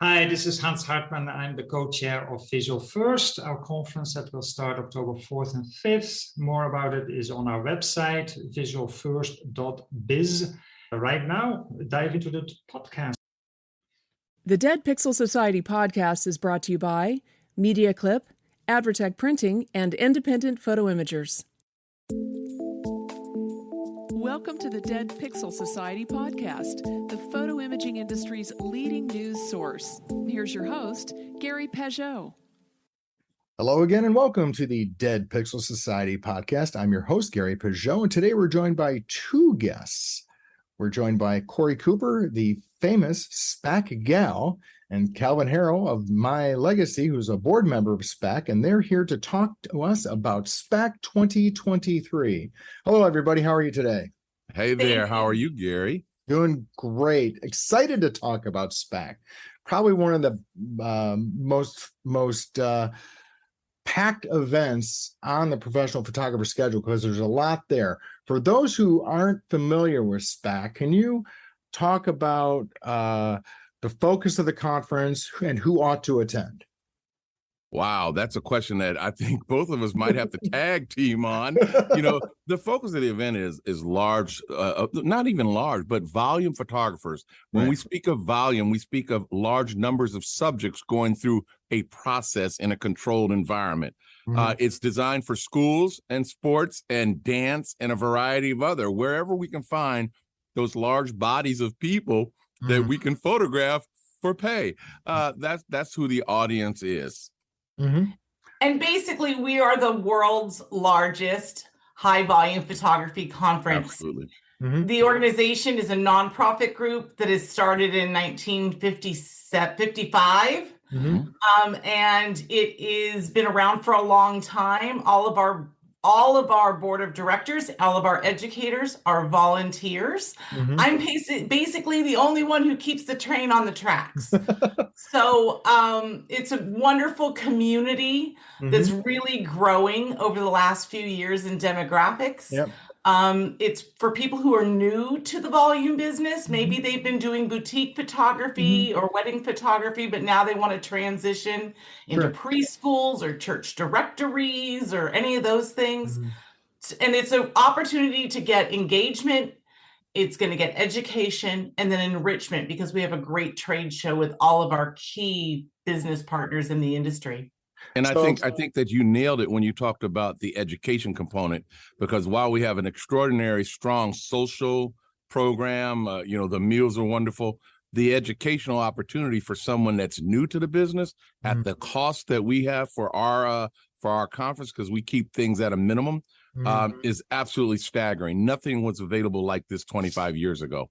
Hi, this is Hans Hartmann. I'm the co-chair of Visual First, our conference that will start October 4th and 5th. More about it is on our website, visualfirst.biz. Right now, dive into the podcast. The Dead Pixel Society podcast is brought to you by Media Clip, Advertech Printing, and Independent Photo Imagers. Welcome to the Dead Pixel Society podcast, the photo imaging industry's leading news source. Here's your host, Gary Pageau. Hello again, and welcome to the Dead Pixel Society podcast. I'm your host, Gary Pageau, and today we're joined by two guests. We're joined by Coree Cooper, the famous SPAC gal, and Calvin Harrell of My Legacy, who's a board member of SPAC, and they're here to talk to us about SPAC 2023. Hello, everybody. How are you today? Hey there. How are you, Gary? Doing great. Excited to talk about SPAC. Probably one of the most packed events on the professional photographer schedule because there's a lot there. For those who aren't familiar with SPAC, can you talk about the focus of the conference and who ought to attend? Wow, that's a question that I think both of us might have to tag team on. You know, the focus of the event is large, not even large, but volume photographers. When we speak of volume, we speak of large numbers of subjects going through a process in a controlled environment. It's designed for schools and sports and dance and a variety of other, wherever we can find those large bodies of people that we can photograph for pay. That's who the audience is. And basically, we are the world's largest high volume photography conference. Absolutely. The organization is a nonprofit group that is started in 1955. And it has been around for a long time. All of our board of directors, all of our educators are volunteers. I'm basically the only one who keeps the train on the tracks. So it's a wonderful community that's really growing over the last few years in demographics. It's for people who are new to the volume business. Maybe they've been doing boutique photography or wedding photography, but now they want to transition into preschools or church directories or any of those things. And it's an opportunity to get engagement. It's going to get education and then enrichment because we have a great trade show with all of our key business partners in the industry. And I think that you nailed it when you talked about the education component, because while we have an extraordinary strong social program, the meals are wonderful, the educational opportunity for someone that's new to the business at the cost that we have for our conference, because we keep things at a minimum, is absolutely staggering. Nothing was available like this 25 years ago.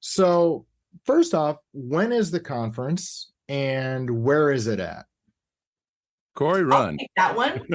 So first off, when is the conference and where is it at? Corey, run. I'll take that one.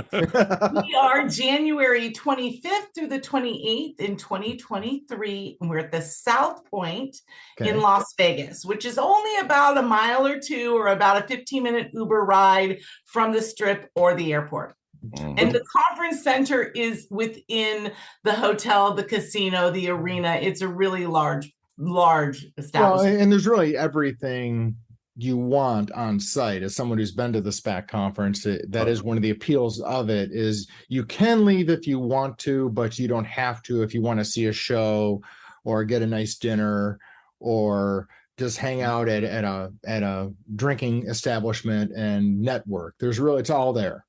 We are January 25th through the 28th in 2023. And we're at the South Point in Las Vegas, which is only about a mile or two or about a 15-minute Uber ride from the Strip or the airport. And the conference center is within the hotel, the casino, the arena. It's a really large establishment. Well, and there's really everything you want on site. As someone who's been to the SPAC conference, that is one of the appeals of it, is you can leave if you want to, but you don't have to if you want to see a show or get a nice dinner or just hang out at a drinking establishment and network. It's all there.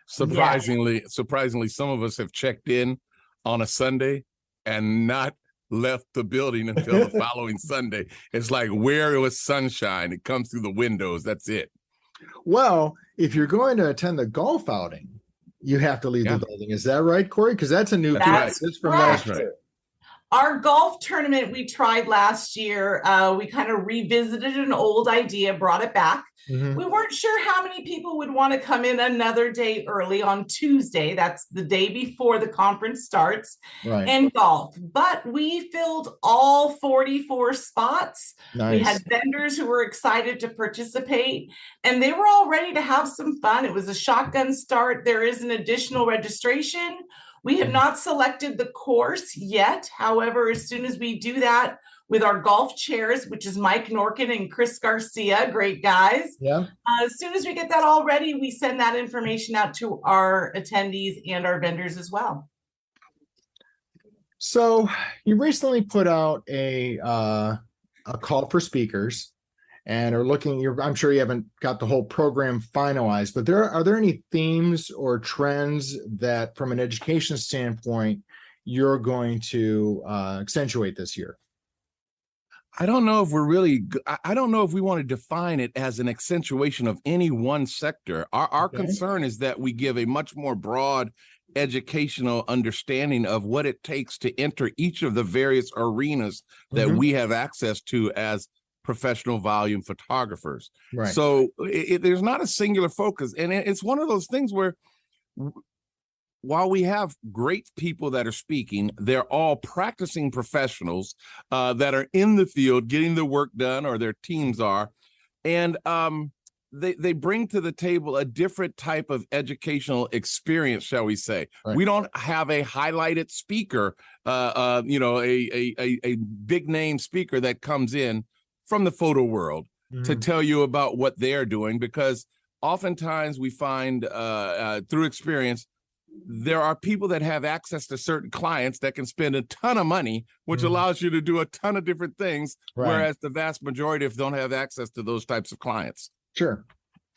Surprisingly, some of us have checked in on a Sunday and not left the building until the following Sunday. It's like where it was sunshine. It comes through the windows. That's it. Well, if you're going to attend the golf outing, you have to leave the building. Is that right, Corey? Because that's a new That's piece from last year. Our golf tournament we tried last year, we kind of revisited an old idea, brought it back. We weren't sure how many people would want to come in another day early on Tuesday. That's the day before the conference starts, and golf. But we filled all 44 spots. We had vendors who were excited to participate, and they were all ready to have some fun. It was a shotgun start. There is an additional registration. We have not selected the course yet. However, as soon as we do that, with our golf chairs, which is Mike Norkin and Chris Garcia, great guys. Yeah. As soon as we get that all ready, we send that information out to our attendees and our vendors as well. So you recently put out a call for speakers and are looking, I'm sure you haven't got the whole program finalized, but are there any themes or trends that from an education standpoint, you're going to accentuate this year? I don't know if I don't know if we want to define it as an accentuation of any one sector. Our concern is that we give a much more broad educational understanding of what it takes to enter each of the various arenas that we have access to as professional volume photographers. Right. So there's not a singular focus. And it's one of those things where while we have great people that are speaking, they're all practicing professionals that are in the field getting the work done, or their teams are. And they bring to the table a different type of educational experience, shall we say. Right. We don't have a highlighted speaker, a big name speaker that comes in from the photo world to tell you about what they're doing, because oftentimes we find through experience, there are people that have access to certain clients that can spend a ton of money, which allows you to do a ton of different things, whereas the vast majority of don't have access to those types of clients. Sure.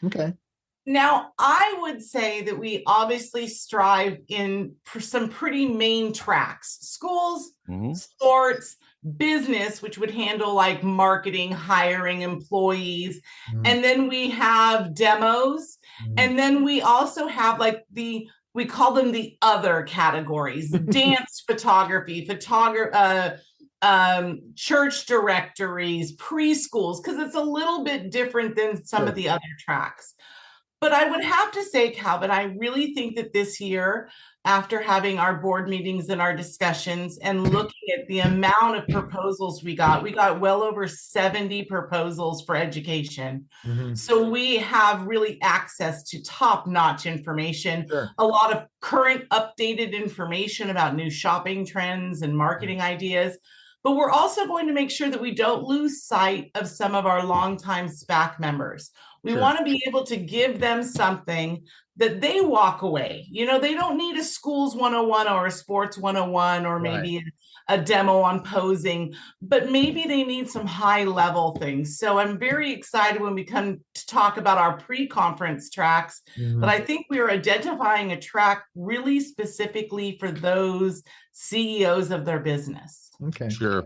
Okay. Now, I would say that we obviously strive for some pretty main tracks: schools, sports, business, which would handle like marketing, hiring employees. And then we have demos. And then we also have like we call them the other categories: dance photography, church directories, preschools, because it's a little bit different than some of the other tracks. But I would have to say, Calvin, I really think that this year, after having our board meetings and our discussions and looking at the amount of proposals we got well over 70 proposals for education. So we have really access to top-notch information, a lot of current updated information about new shopping trends and marketing ideas. But we're also going to make sure that we don't lose sight of some of our longtime SPAC members. We want to be able to give them something that they walk away. You know, they don't need a schools 101 or a sports 101 or maybe a demo on posing, but maybe they need some high level things. So I'm very excited when we come to talk about our pre-conference tracks, but I think we are identifying a track really specifically for those CEOs of their business. Okay. Sure.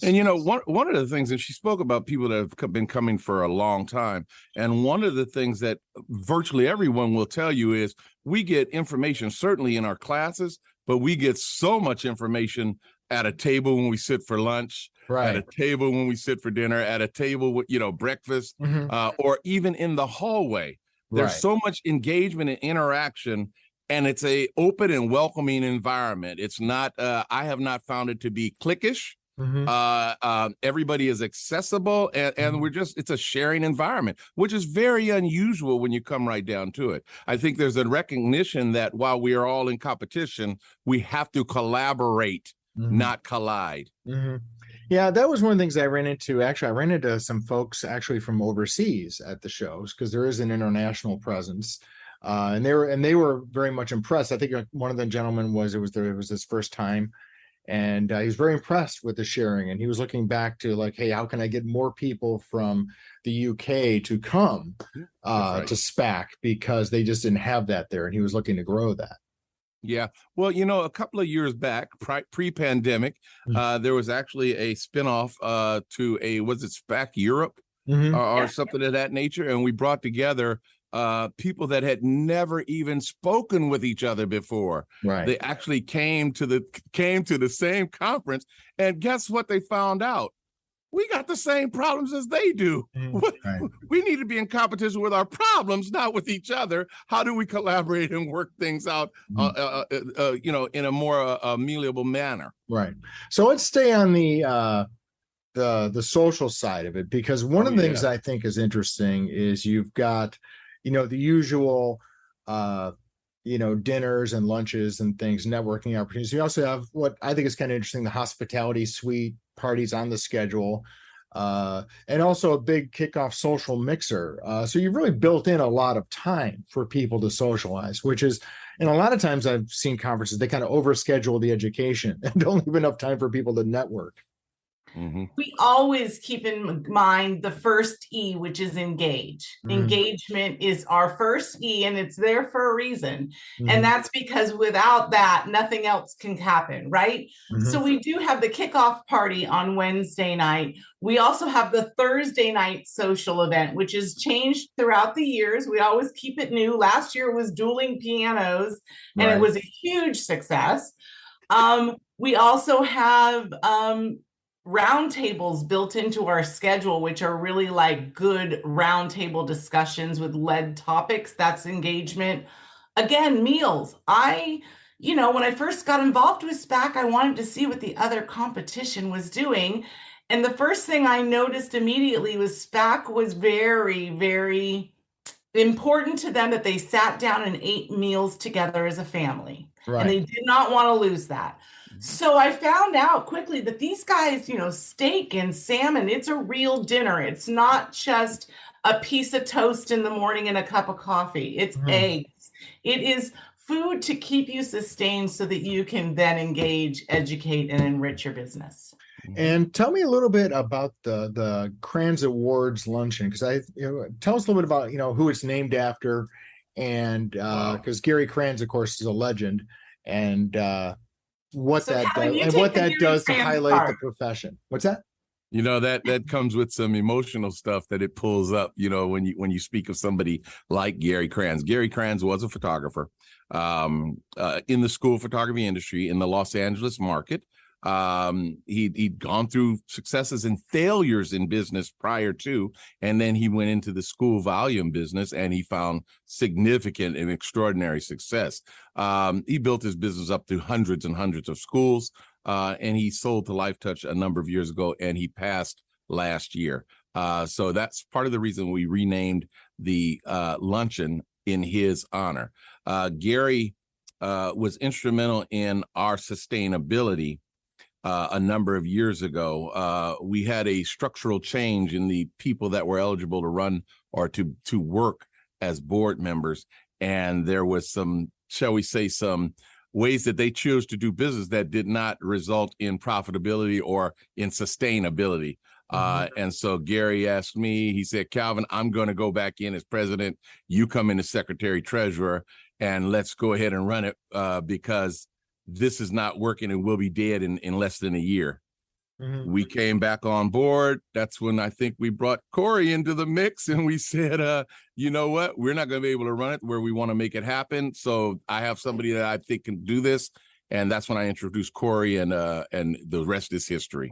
And, you know, one of the things, and she spoke about people that have been coming for a long time. And one of the things that virtually everyone will tell you is we get information, certainly in our classes, but we get so much information at a table when we sit for lunch, at a table when we sit for dinner, at a table with, breakfast, or even in the hallway. There's so much engagement and interaction. And it's a open and welcoming environment. It's not, I have not found it to be cliquish. Everybody is accessible, and it's a sharing environment, which is very unusual when you come right down to it. I think there's a recognition that while we are all in competition, we have to collaborate, not collide. Yeah, that was one of the things I ran into. Actually, I ran into some folks actually from overseas at the shows, because there is an international presence. And they were very much impressed. I think one of the gentlemen it was his first time, and he was very impressed with the sharing. And he was looking back to like, hey, how can I get more people from the UK to come to SPAC, because they just didn't have that there, and he was looking to grow that. Yeah. Well, a couple of years back, pre-pandemic, there was actually a spinoff to was it SPAC Europe or something of that nature, and we brought together people that had never even spoken with each other before. They actually came to the same conference, and guess what they found out? We got the same problems as they do. We need to be in competition with our problems, not with each other. How do we collaborate and work things out, in a more amenable manner? Right. So let's stay on the social side of it, because one of the things I think is interesting is you've got the usual dinners and lunches and things, networking opportunities. We also have what I think is kind of interesting, the hospitality suite parties on the schedule, and also a big kickoff social mixer. So you've really built in a lot of time for people to socialize, which is, and a lot of times I've seen conferences, they kind of overschedule the education and don't leave enough time for people to network. Mm-hmm. We always keep in mind the first E, which is engage. Mm-hmm. Engagement is our first E, and it's there for a reason. Mm-hmm. And that's because without that, nothing else can happen, right? Mm-hmm. So we do have the kickoff party on Wednesday night. We also have the Thursday night social event, which has changed throughout the years. We always keep it new. Last year it was dueling pianos, and It was a huge success. We also have roundtables built into our schedule, which are really like good roundtable discussions with lead topics. That's engagement. Again, meals. When I first got involved with SPAC, I wanted to see what the other competition was doing. And the first thing I noticed immediately was SPAC was very, very important to them that they sat down and ate meals together as a family. Right. And they did not want to lose that. So I found out quickly that these guys, steak and salmon, it's a real dinner. It's not just a piece of toast in the morning and a cup of coffee. It's eggs. It is food to keep you sustained so that you can then engage, educate, and enrich your business. And tell me a little bit about the Kranz Awards luncheon, because tell us a little bit about who it's named after, and because Gary Kranz, of course, is a legend, and what that does to highlight the profession. What's that? That comes with some emotional stuff that it pulls up, when you speak of somebody like Gary Kranz. Gary Kranz was a photographer in the school photography industry in the Los Angeles market. He'd gone through successes and failures in business prior to, and then he went into the school volume business and he found significant and extraordinary success. He built his business up through hundreds and hundreds of schools, and he sold to LifeTouch a number of years ago, and he passed last year. So that's part of the reason we renamed the luncheon in his honor. Gary was instrumental in our sustainability. A number of years ago, we had a structural change in the people that were eligible to run or to work as board members. And there was some, shall we say, some ways that they chose to do business that did not result in profitability or in sustainability. And so Gary asked me, he said, Calvin, I'm going to go back in as president. You come in as secretary treasurer, and let's go ahead and run it because this is not working and we'll be dead in less than a year. Mm-hmm. We came back on board. That's when I think we brought Coree into the mix, and we said, you know what, we're not going to be able to run it where we want to make it happen. So I have somebody that I think can do this. And that's when I introduced Coree, and the rest is history.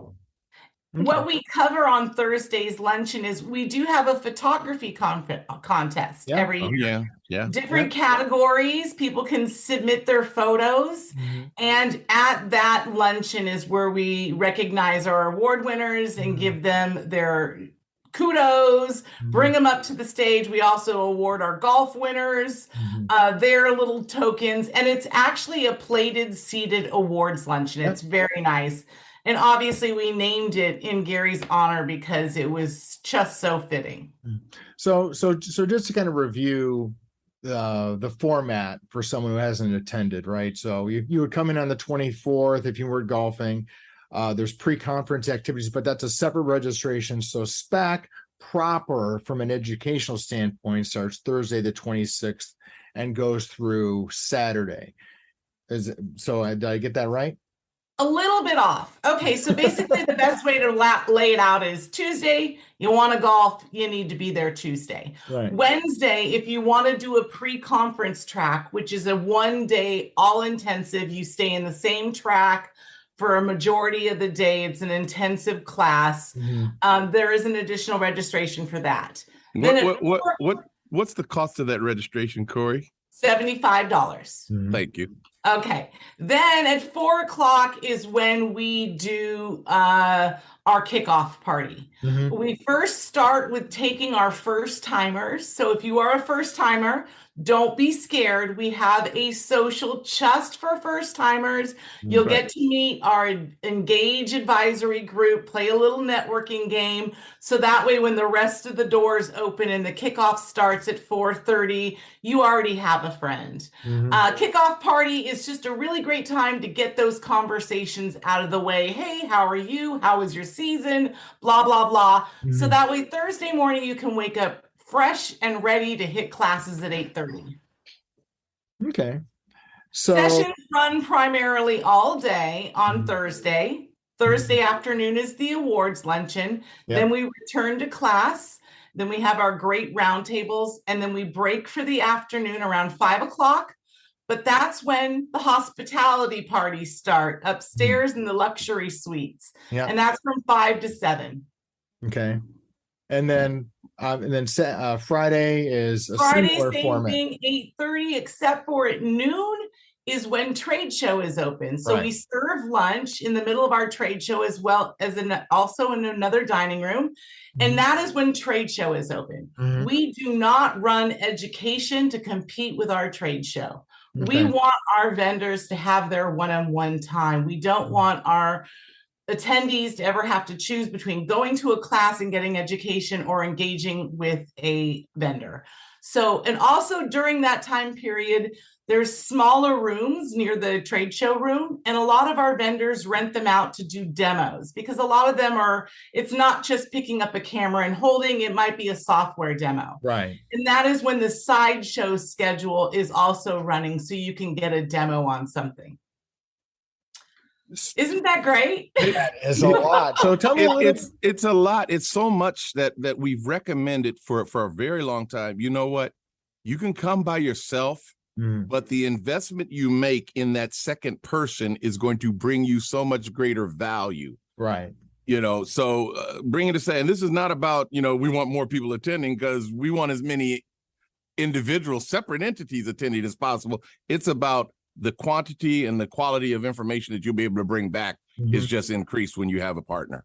Okay. What we cover on Thursday's luncheon is we do have a photography contest every year. Different categories. People can submit their photos. Mm-hmm. And at that luncheon is where we recognize our award winners and give them their kudos, bring them up to the stage. We also award our golf winners their little tokens. And it's actually a plated, seated awards luncheon. It's very nice. And obviously we named it in Gary's honor because it was just so fitting. So just to kind of review the format for someone who hasn't attended, right? So you would come in on the 24th if you were golfing. There's pre-conference activities, but that's a separate registration. So SPAC proper from an educational standpoint starts Thursday the 26th and goes through Saturday. Did I get that right? A little bit off. Okay, so basically the best way to lay it out is Tuesday, you want to golf, you need to be there Tuesday. Right. Wednesday, if you want to do a pre-conference track, which is a one-day all-intensive, you stay in the same track for a majority of the day. It's an intensive class. There is an additional registration for that. What's the cost of that registration, Coree? $75. Thank you. Okay. Then at 4:00 is when we do our kickoff party. We first start with taking our first timers. So if you are a first timer, don't be scared. We have a social just for first timers. You'll get to meet our Engage advisory group, play a little networking game. So that way, when the rest of the doors open and the kickoff starts at 4:30, you already have a friend. Kickoff party is just a really great time to get those conversations out of the way. Hey, how are you? How was your season? Blah, blah, blah. So that way, Thursday morning, you can wake up fresh and ready to hit classes at 8:30. Okay. So sessions run primarily all day on Thursday. Thursday afternoon is the awards luncheon. Then we return to class. Then we have our great roundtables, and then we break for the afternoon around 5 o'clock. But that's when the hospitality parties start upstairs in the luxury suites. And that's from 5 to 7. Okay. And then Friday is a similar format. Thing, 8:30, except for at noon is when trade show is open. So we serve lunch in the middle of our trade show, as well as also in another dining room. And that is when trade show is open. We do not run education to compete with our trade show. We want our vendors to have their one-on-one time. We don't want our attendees to ever have to choose between going to a class and getting education or engaging with a vendor. So, and also during that time period, there's smaller rooms near the trade show room, and a lot of our vendors rent them out to do demos, because a lot of them it's not just picking up a camera and holding, it might be a software demo. And that is when the sideshow schedule is also running, so you can get a demo on something. Isn't that great? That is a lot. So tell me it's a lot. It's so much that we've recommended for a very long time. You know what? You can come by yourself, but the investment you make in that second person is going to bring you so much greater value. So bring it to say, and this is not about, we want more people attending, because we want as many individual separate entities attending as possible. It's about the quantity and the quality of information that you'll be able to bring back is just increased when you have a partner.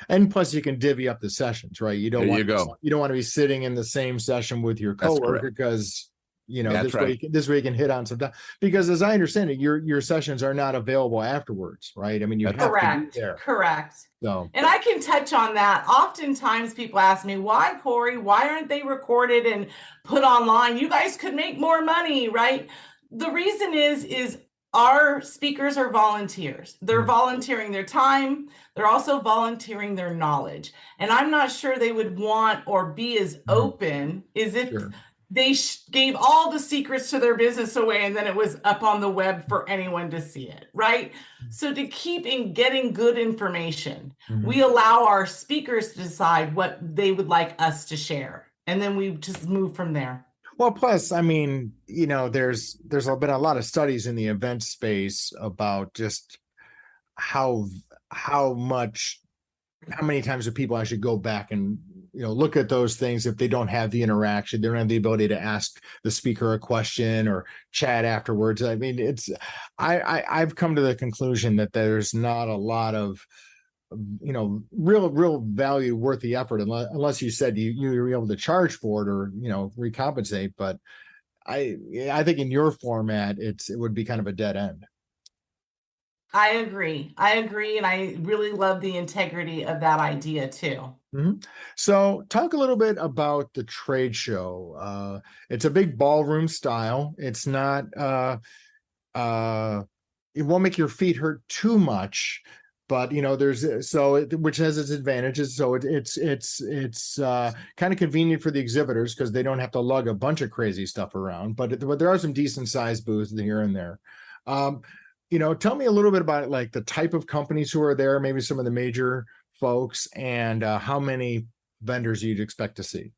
And plus, you can divvy up the sessions, right? You don't want to be sitting in the same session with your coworker, because this way you can hit on some time. Because as I understand it, your sessions are not available afterwards, right? I mean, you have to be there. Correct. So, and I can touch on that. Oftentimes people ask me, why, Corey, why aren't they recorded and put online? You guys could make more money, right? The reason is our speakers are volunteers. They're volunteering their time. They're also volunteering their knowledge. And I'm not sure they would want or be as open as if they gave all the secrets to their business away and then it was up on the web for anyone to see it, right? So to keep getting good information, we allow our speakers to decide what they would like us to share. And then we just move from there. Well, plus, I mean, there's been a lot of studies in the event space about just how many times do people actually go back and look at those things if they don't have the interaction, they don't have the ability to ask the speaker a question or chat afterwards. I mean, I've come to the conclusion that there's not a lot of real value worth the effort, unless you said you were able to charge for it or recompensate. But I think in your format it would be kind of a dead end. I agree, and I really love the integrity of that idea too. So talk a little bit about the trade show. It's a big ballroom style. It's not it won't make your feet hurt too much, but which has its advantages. So it's kind of convenient for the exhibitors because they don't have to lug a bunch of crazy stuff around. But there are some decent sized booths here and there. Tell me a little bit about like the type of companies who are there, maybe some of the major folks, and how many vendors you'd expect to see.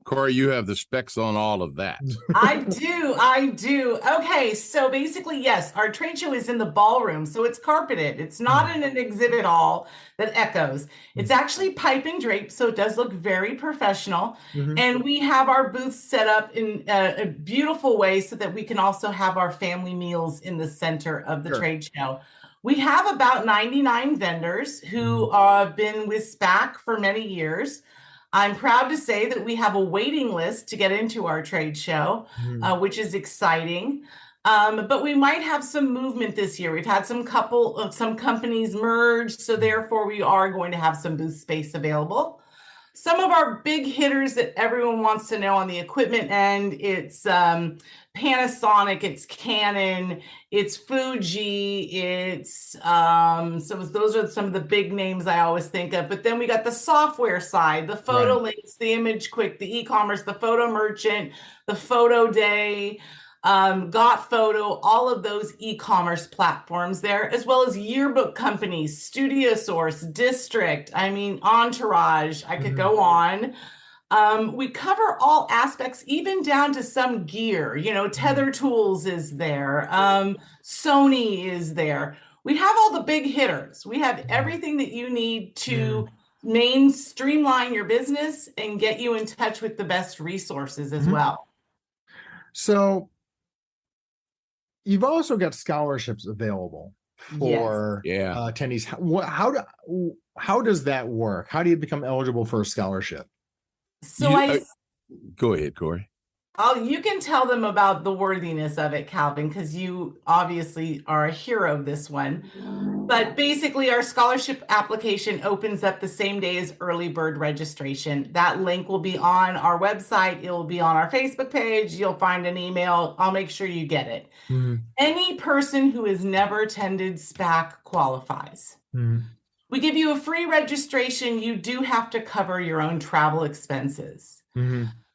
Corey, you have the specs on all of that. I do. Okay, so basically, yes, our trade show is in the ballroom, so it's carpeted. It's not in an exhibit hall that echoes. It's actually pipe and drape, so it does look very professional. And we have our booths set up in a beautiful way so that we can also have our family meals in the center of the trade show. We have about 99 vendors who have been with SPAC for many years. I'm proud to say that we have a waiting list to get into our trade show, which is exciting. But we might have some movement this year. We've had some companies merge, so therefore we are going to have some booth space available. Some of our big hitters that everyone wants to know on the equipment end, it's Panasonic, it's Canon, it's Fuji, it's so those are some of the big names I always think of. But then we got the software side, the Photo Links, the Image Quick, the e-commerce, the Photo Merchant, the Photo Day, Got Photo, all of those e-commerce platforms there, as well as yearbook companies, Studio Source, District, Entourage, I could go on. We cover all aspects, even down to some gear, Tether Tools is there, Sony is there. We have all the big hitters. We have everything that you need to streamline your business and get you in touch with the best resources as well. So you've also got scholarships available for attendees. How does that work? How do you become eligible for a scholarship? So go ahead, Corey. You can tell them about the worthiness of it, Calvin, because you obviously are a hero of this one. But basically, our scholarship application opens up the same day as early bird registration. That link will be on our website. It will be on our Facebook page. You'll find an email. I'll make sure you get it. Any person who has never attended SPAC qualifies. We give you a free registration. You do have to cover your own travel expenses.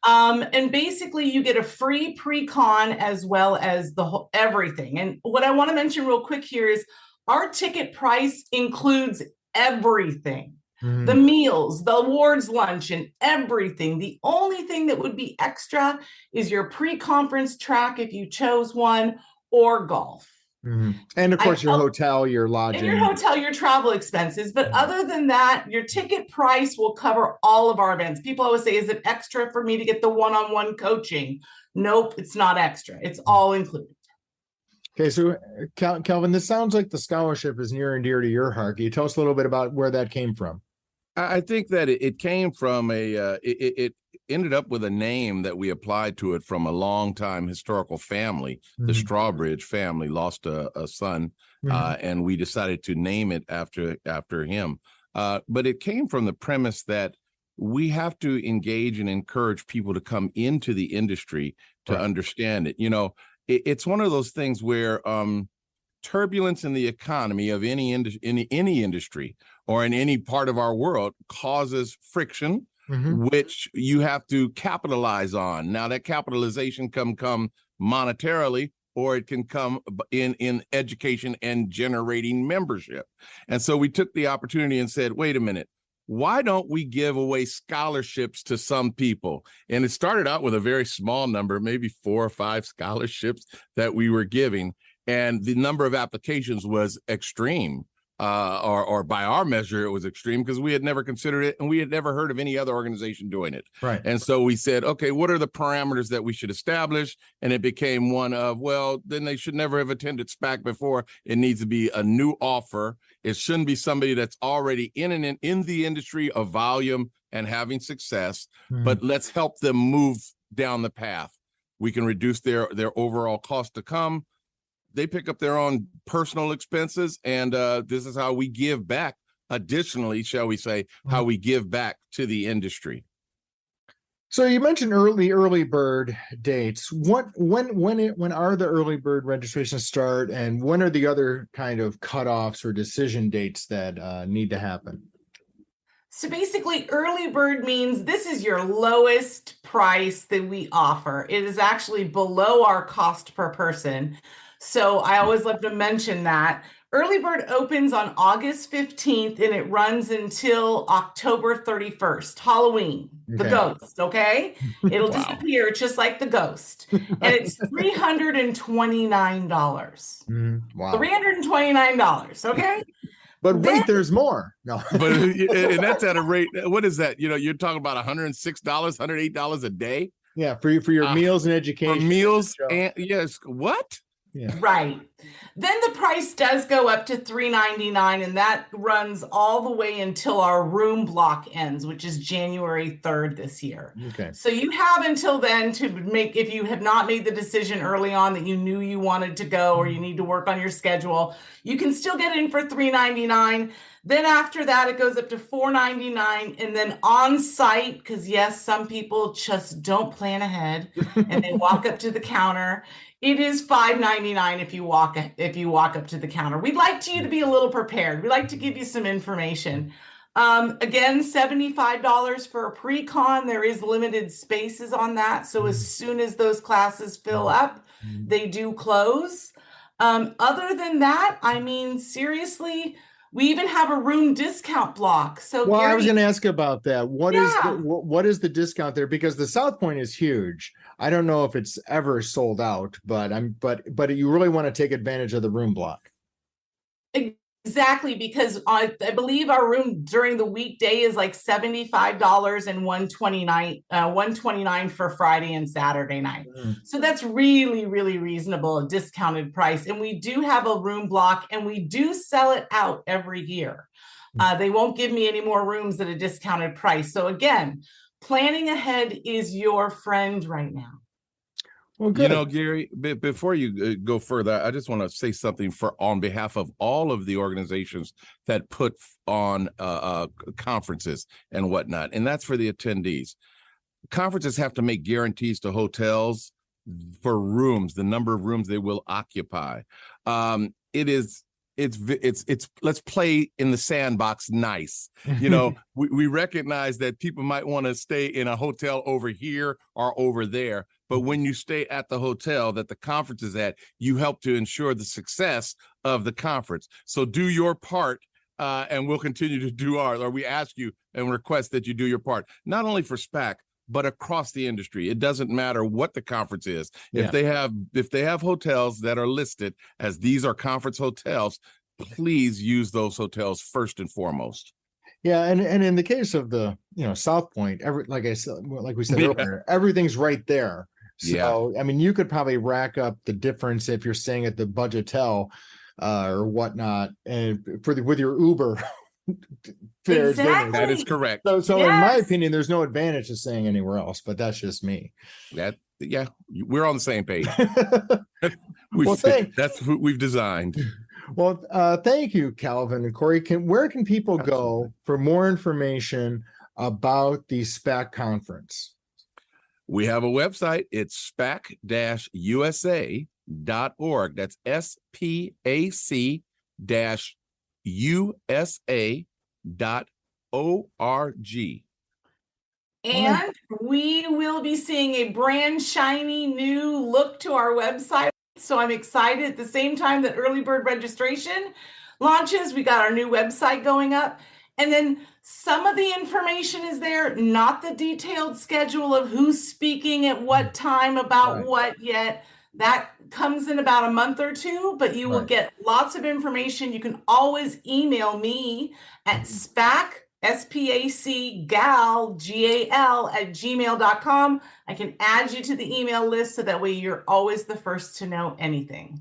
And basically you get a free pre-con as well as everything. And what I want to mention real quick here is our ticket price includes everything. The meals, the awards luncheon, everything. The only thing that would be extra is your pre-conference track if you chose one, or golf. And of course, your hotel, your lodging. And your hotel, your travel expenses. But other than that, your ticket price will cover all of our events. People always say, is it extra for me to get the one-on-one coaching? Nope, it's not extra. It's all included. Okay, so Calvin, this sounds like the scholarship is near and dear to your heart. Can you tell us a little bit about where that came from? I think that it came from it ended up with a name that we applied to it from a longtime historical family. The Strawbridge family lost a son, and we decided to name it after him. But it came from the premise that we have to engage and encourage people to come into the industry to understand it. It's one of those things where turbulence in the economy of any industry or in any part of our world causes friction, which you have to capitalize on. Now, that capitalization can come monetarily, or it can come in education and generating membership. And so we took the opportunity and said, wait a minute, why don't we give away scholarships to some people? And it started out with a very small number, maybe 4 or 5 scholarships that we were giving. And the number of applications was extreme, or by our measure, it was extreme because we had never considered it and we had never heard of any other organization doing it. Right. And so we said, okay, what are the parameters that we should establish? And it became one of, well, then they should never have attended SPAC before. It needs to be a new offer. It shouldn't be somebody that's already in the industry of volume and having success, but let's help them move down the path. We can reduce their overall cost to come. They pick up their own personal expenses, and this is how we give back. Additionally, shall we say, how we give back to the industry. So you mentioned early bird dates. When are the early bird registrations start, and when are the other kind of cutoffs or decision dates that need to happen? So basically, early bird means this is your lowest price that we offer. It is actually below our cost per person. So I always love to mention that. Early bird opens on August 15th and it runs until October 31st, Halloween, the ghost, okay? It'll disappear just like the ghost. And it's $329. Wow. $329, okay? But wait, there's more. No. But and that's at a rate, what is that? You're talking about $106, $108 a day? Yeah, for your meals and education. For meals and yes, what? Yeah. Right. Then the price does go up to $399, and that runs all the way until our room block ends, which is January 3rd this year. Okay. So you have until then to make, if you have not made the decision early on that you knew you wanted to go or you need to work on your schedule, you can still get in for $399. Then after that, it goes up to $499, and then on site, because yes, some people just don't plan ahead and they walk up to the counter. It is $599 if you walk up to the counter. We'd like you to be a little prepared. We'd like to give you some information. Again, $75 for a pre-con. There is limited spaces on that. So as soon as those classes fill up, they do close. Other than that, I mean, seriously, we even have a room discount block. So well, Gary, I was going to ask about that. What is the discount there? Because the South Point is huge. I don't know if it's ever sold out, but you really want to take advantage of the room block. Exactly, because I believe our room during the weekday is like $75 and $129 for Friday and Saturday night. So that's really, really reasonable, a discounted price. And we do have a room block, and we do sell it out every year. They won't give me any more rooms at a discounted price. So again, planning ahead is your friend right now. Well, good. You know, Gary, before you go further, I just want to say something on behalf of all of the organizations that put on conferences and whatnot, and that's for the attendees. Conferences have to make guarantees to hotels for rooms, the number of rooms they will occupy. It's let's play in the sandbox nice. You know, we recognize that people might want to stay in a hotel over here or over there. But when you stay at the hotel that the conference is at, you help to ensure the success of the conference. So do your part, and we'll continue to do ours. Or we ask you and request that you do your part, not only for SPAC, but across the industry. It doesn't matter what the conference is. Yeah. If they have hotels that are listed as these are conference hotels, please use those hotels first and foremost. Yeah, and in the case of the South Point, like we said earlier, everything's right there. So I mean, you could probably rack up the difference if you're staying at the Budgetel or whatnot, and with your Uber fares. Exactly. That is correct. So yes. In my opinion, there's no advantage to staying anywhere else, but that's just me. We're on the same page. That's what we've designed. Well, thank you, Calvin and Coree. Where can people go for more information about the SPAC conference? We have a website. It's SPAC-USA.org. That's SPAC-USA.org. And we will be seeing a brand shiny new look to our website. So I'm excited. At the same time that early bird registration launches, we got our new website going up. And then some of the information is there, not the detailed schedule of who's speaking at what time about what yet. That comes in about a month or two, but you will get lots of information. You can always email me at SPAC, SPAC gal, GAL @gmail.com. I can add you to the email list so that way you're always the first to know anything.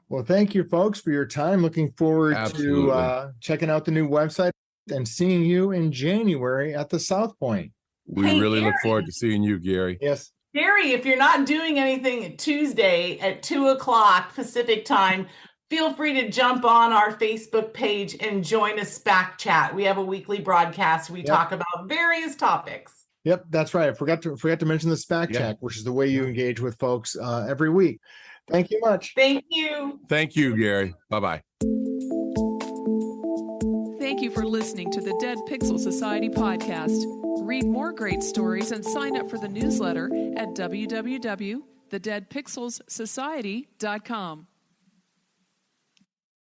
Well, thank you, folks, for your time. Looking forward to checking out the new website and seeing you in January at the South Point. We really look forward to seeing you, Gary. Yes. Gary, if you're not doing anything Tuesday at 2:00 Pacific time, feel free to jump on our Facebook page and join a SPAC chat. We have a weekly broadcast. We talk about various topics. Yep, that's right. I forgot to mention the SPAC chat, which is the way you engage with folks every week. Thank you much. Thank you. Thank you, Gary. Bye-bye. Thank you for listening to the Dead Pixel Society podcast. Read more great stories and sign up for the newsletter at www.thedeadpixelssociety.com.